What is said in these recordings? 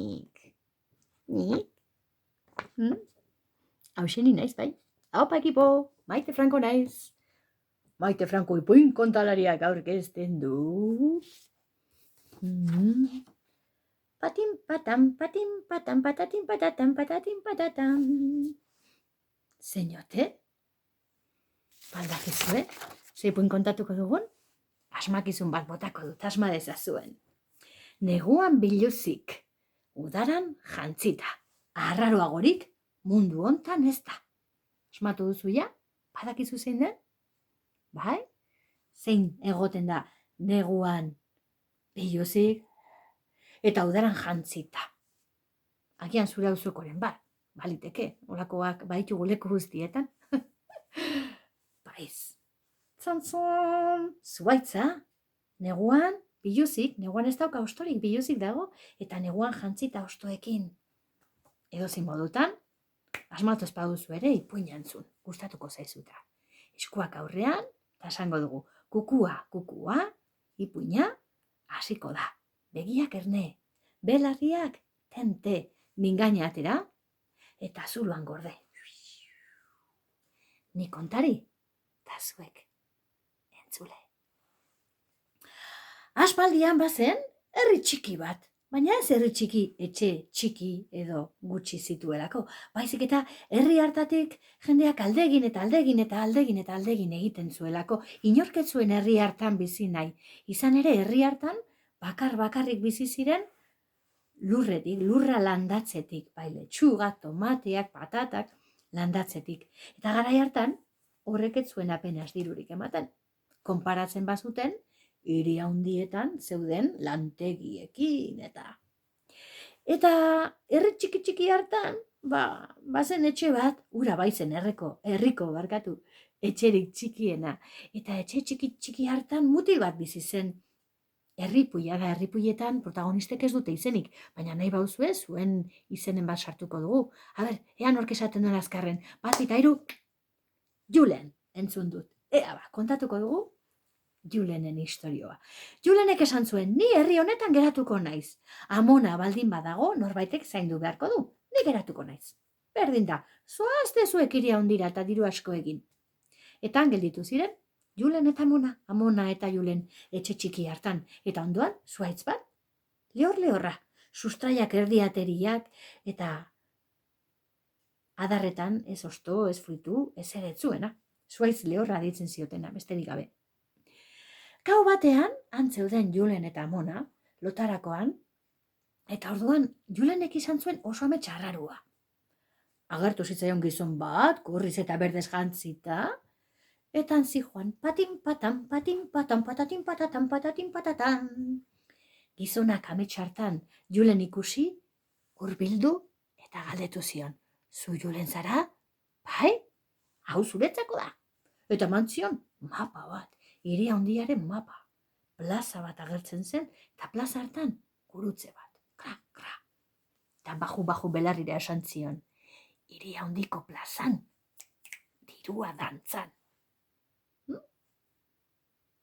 Nik. Hauxe ni naiz, bai. Haupa ekipo, Maite Franco naiz. Maite Franco ipuin kontalariak aurkezten du. Patim patam, patatim patatam. Zeinote? Baldakizue? Ze ipuin kontatuko dugun? Asmakizun bat botako dut, asma dezazuen. Neguan biluzik, udaran jantzita. Arraroagorik mundu hontan ez da. Asmatu duzu ja? Badakizu zein den? Bai? Zein egoten da neguan biluzik eta udaran jantzita. Agian zure auzokoren bat, baliteke, olakoak baitugu leku guztietan. Baiz. Zantzon, zuaitza, neguan biluzik, neguan ez dauka ostorik biluzik dago, eta neguan jantzita ostoekin. Edozein modutan, asmatu ez baduzu ere ipuina entzun, gustatuko zaizuta. Eskuak aurrean, eta esango dugu, kukua, ipuina, hasiko da. Begiak erne, belarriak tente, mingaina atera, eta zuloan gorde. Ni kontari, eta zuek entzule. Aspaldian bazen, herri txiki bat, baina ez herri txiki, etxe txiki edo gutxi zituelako. Baizik eta herri hartatik jendeak aldegin egiten zuelako. Inork ez zuen herri hartan bizi nahi. Izan ere herri hartan bakarrik bizi ziren lurra landatzetik, bai letxugak, tomateak, patatak landatzetik. Eta garai hartan horrek ez zuen apenas dirurik ematen. Konparatzen bazuten, hiri handietan zeuden lantegiekin eta herri txiki hartan, bazen etxe bat, ura baizen herriko etxerik txikiena. Eta etxe txiki hartan mutil bat bizi zen. Herripuia da, herripuietan protagonistek ez dute izenik, baina nahi bauzue zuen izenen bat sartuko dugu. Ea nork esaten duen azkarren, 1, 2, 3, Julen, entzun dut. Kontatuko dugu Julenen istorioa. Julenek esan zuen, ni herri honetan geratuko naiz. Amona baldin badago, norbaitek zaindu beharko du. Ni geratuko naiz. Berdin da, zoazte zuek hiri handira eta diru asko egin. Eta gelditu ziren, Julen eta Amona eta Julen etxe txiki hartan. Eta ondoan, zuaitz bat, lehorra, sustraiak erdiateriak eta adarretan ez osto, ez fruitu, ez ere etzuena. Zuaitz lehorra ditzen ziotena, besterik gabe. Gau batean, antzeuden Julen eta Amona, lotarakoan, eta orduan Julenek izan zuen oso amets arrarua. Agertu zitzaion gizon bat, gorriz eta berdez jantzita, eta antzi joan, patin patatin patatan. Gizonak amets hartan Julen ikusi, hurbildu eta galdetu zion. Zu Julen zara? Bai, hau zuretzako da. Eta mantzion, mapa bat. Hiri handiaren mapa. Plaza bat agertzen zen, eta plaza hartan gurutze bat. Kra. Eta baju belarrira esan zion. Hiri handiko plazan, dirua dantzan.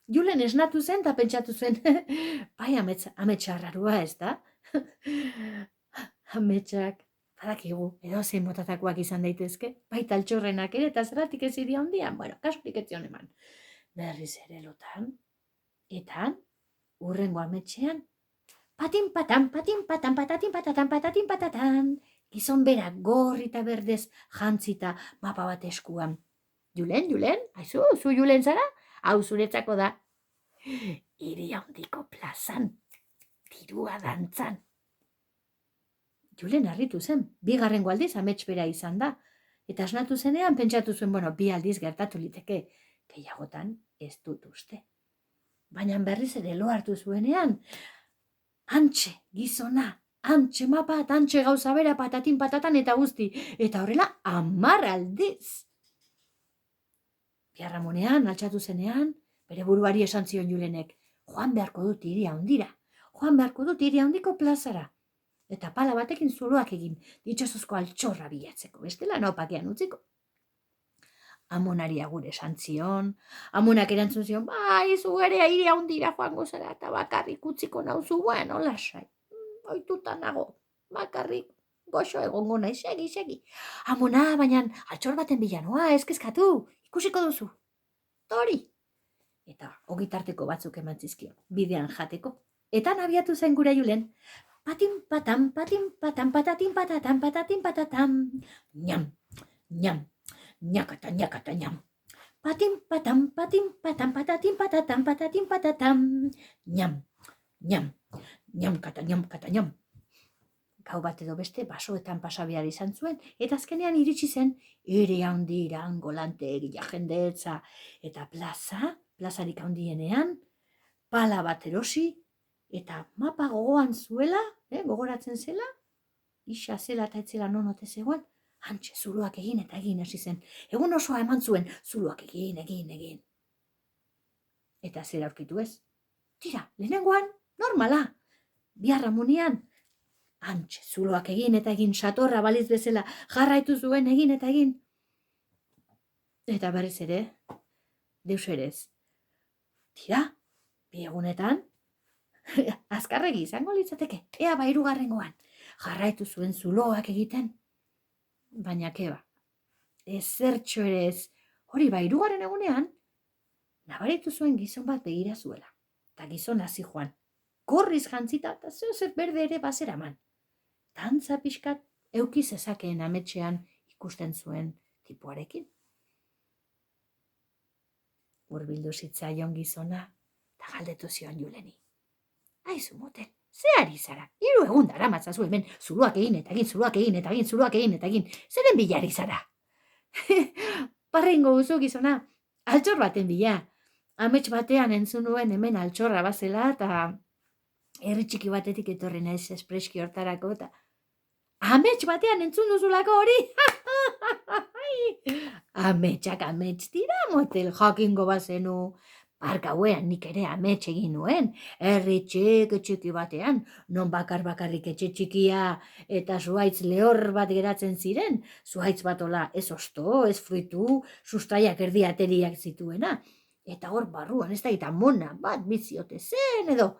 Julen esnatu zen, eta pentsatu zen, bai ametsa harrarua ez da? Ametsak, badakigu, edozein motatakoak izan daitezke, baita altxorrenak ere, eta zeratik ez hiri handian, kasurik ez zion eman. Berriz ere lotan, eta hurrengo ametxean, patin patatan, gizon bera gorri eta berdez jantzita mapa bat eskuan. Julen, aizu, zu Julen zara? Hau zuretzako da. Hiri handiko plazan, dirua dantzan. Julen harritu zen, 2. aldiz amets bera izan da, eta esnatu zenean pentsatu zuen, 2 aldiz gertatu liteke, gehiagotan ez dut uste. Baina berriz ere lo hartu zuenean, antxe gizona, antxe mapa, antxe gauza bera, patatin patatan eta guzti, eta horrela 10 aldiz. Biarramonean, altxatu zenean, bere buruari esan zion Julenek, joan beharko dut hiri handira, joan beharko dut hiri handiko plazara. Eta pala batekin zuloak egin, ditxosozko altxorra bilatzeko, bestela naopakean utziko. Amonari agur esan zion, amonak erantzun zion, bai, zu ere aire handira joango zara, eta bakarrik utziko nauzu, bueno, lasai, ohituta nago, bakarrik, goxo egongo nahi, segi. Amona, baina altxor baten bilanoa, ez kezkatu, ikusiko duzu, tori. Eta ogitarteko batzuk eman zizkion, bidean jateko. Eta abiatu zen gura Julen, patin patam, patatin patatam, ñam, ñam. Ñakata, ñam. Patin patam, patatin patatam. Ñam, ñam. Gau bat edo beste basoetan pasabiar izan zuen, eta azkenean iritsi zen, ere handira, angolantegia jendetza, eta plazarik handienean, pala bat erosi, eta mapa gogoan zuela, gogoratzen zela, isa zela eta etzela non ote zegoen, hantxe zuloak egin eta egin hasi zen. Egun osoa eman zuen, zuloak egin. Eta zer aurkitu ez? Tira, lehenengoan, normala. Biharra munean, hantxe zuloak egin eta egin, satorra baliz bezala, jarraitu zuen egin eta egin. Eta berriz ere, deus ere ez. Tira, bi egunetan, azkarregi izango litzateke, ea hirugarrengoan, jarraitu zuen zuloak egiten. Baina keba, ezertxo ere ez, hori hirugarren egunean, nabaritu zuen gizon bat begira zuela. Eta gizon hasi joan, gorriz jantzita eta zeozer berde ere bazeraman. Tantza pixkat euki zezakeen ametxean ikusten zuen tipuarekin. Hurbildu zitzaion gizona, eta galdetu zion Juleni. Aizu motel, ze ari zara? 3 egun daramatzazu hemen, zuloak egin eta egin, zeren bila ari zara? Parrengo guzu gizona, altxor baten bila. Amets batean entzun nuen hemen altxorra bazela, eta herri txiki batetik etorri naiz espreski hortarako, eta amets batean entzun duzulako hori? Amets dira motel, jakingo bazenu. Bargauean nik ere amets egin nuen, herri txiki batean, non bakarrik etxe txikia eta zuhaitz lehor bat geratzen ziren, zuhaitz batola ez osto, ez fruitu, sustraiak erdiateriak zituena, eta hor barruan ez da eta mona bat biziote zen edo,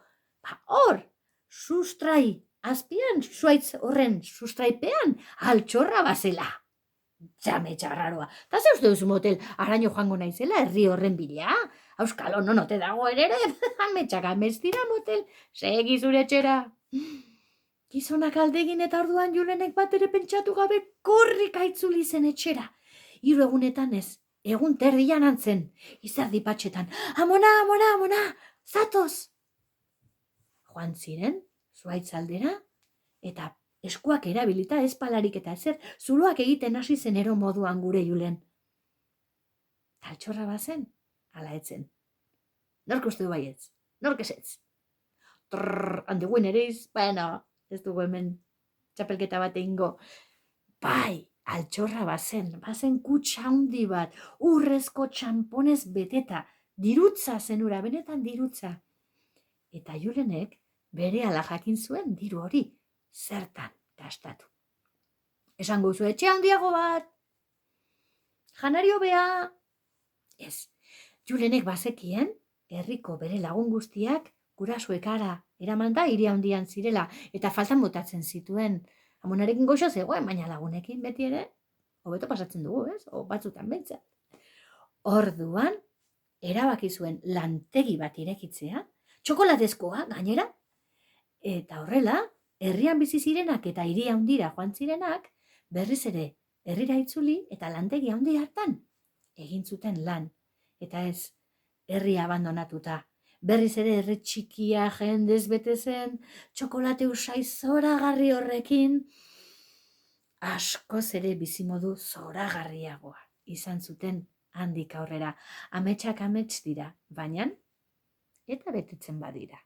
hor, sustrai azpian, zuhaitz horren sustraipean, altxorra bazela. Txame txarraroa. Eta ze uste duzu motel, araño joango naizela, herri horren bila? Auskalo, nonote dagoen ere, ametsak amets dira motel, segi zure etxera. Gizonak aldegin eta orduan Julenek bat ere pentsatu gabe korrika itzuli zen etxera. 3 egunetan ez, egun terdian antzen, izerdi patxetan, amona, zatoz! Joan ziren, zuhaitz aldera, eta eskuak erabilita espalarik eta ezer, zuloak egiten hasi zen ero moduan gure Julen. Altxorra bazen, ala etzen. Nork uste du baietz, nork esetz. Handi guen ereiz, bueno, ez dugu hemen txapelketa bat egingo. Bai, altxorra bazen kutsa handi bat, urrezko txamponez beteta, dirutza zenura, benetan dirutza. Eta Julenek bere ala jakin zuen diru hori, zertan gastatu. Esango zu etxe handiago bat, janari hobea. Ez, Julenek bazekien, herriko bere lagun guztiak gurasoekara eramanda hiri handian zirela, eta faltan botatzen zituen. Amonarekin goxo zegoen, baina lagunekin beti ere, hobeto pasatzen dugu, ez? O batzutan behintzat. Orduan, erabaki zuen lantegi bat irekitzea, txokolatezkoa gainera, eta horrela, herrian bizi zirenak eta hiri handira joan zirenak, berriz ere herrira itzuli eta lantegi handi hartan egin zuten lan. Eta ez, herria abandonatuta. Berriz ere herri txikia jendez bete zen, txokolate usai zoragarri horrekin, askoz ere bizimodu zoragarriagoa izan zuten handik aurrera. Ametsak amets dira, baina eta betetzen badira.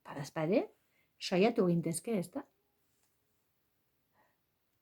Padazpade, saiatu gintezke, ez da?